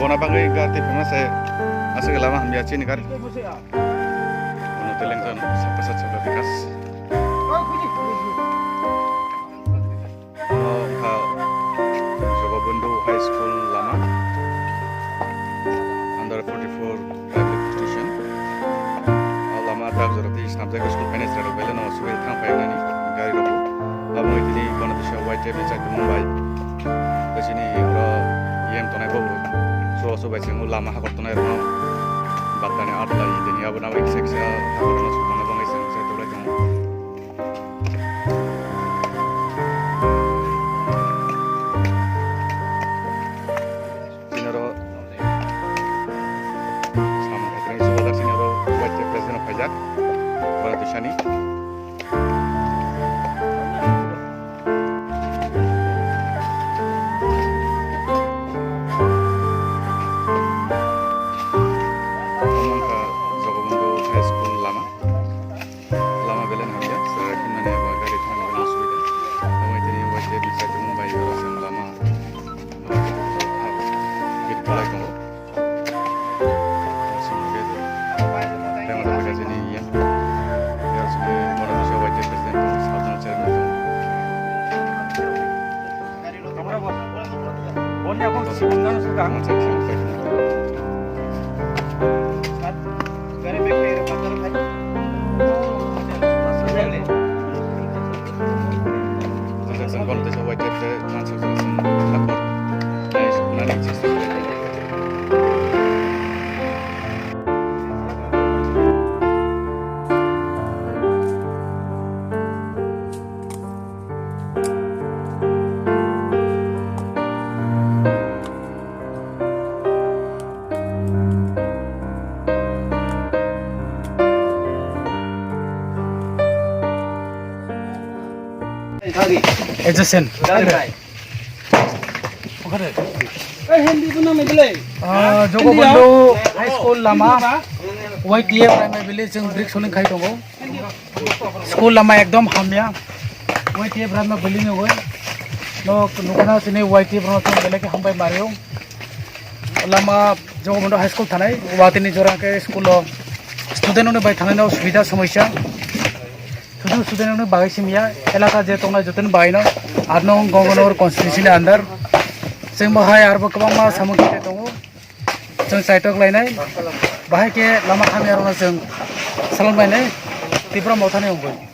bona bagai gati famous asal lama hamia cini kar ono teleng kan sampai saja bekas Jogobundu High School lama under 44 public station lama tak zorati snapjag school finance rado belen no suwe thang painani gari robo abo itini kono tisha white table chak mumbai besini ro yem tonai bobu so bai singu lama hakot tonai ro batane atla ideni abo na exexa hakot no subana bangai sang sai tolai tong sinaro sama katri subada sinaro white table president pajak kono tishani Adjacent. Jogobundu High School lama YTA primary village जों ब्रिक सोलिं खाइ दङ स्कुल लामा एकदम हामिया YTA primary village no गय नो नुकना सिने YTA primary जों बेलेके हामबाय मारियो लामा जगबन्धु हाई स्कुल थानाय वातिनि जराके स्कुल स्टुडेन्टनो बाय थानायनो सुबिदा समस्या सुदूर स्टुडेन्टनो बागै सिमिया एलाका जे तंना जतन बायनो आरनो गंगनर कन्स्टिट्युशननि आन्डार जों बाहाय आरो गोबां मा सामग्रि दङ जों साइटक लायनाय बाहाय के लामा खामियारनो जों सालामबायनाय तिब्रा मावथाने अंगय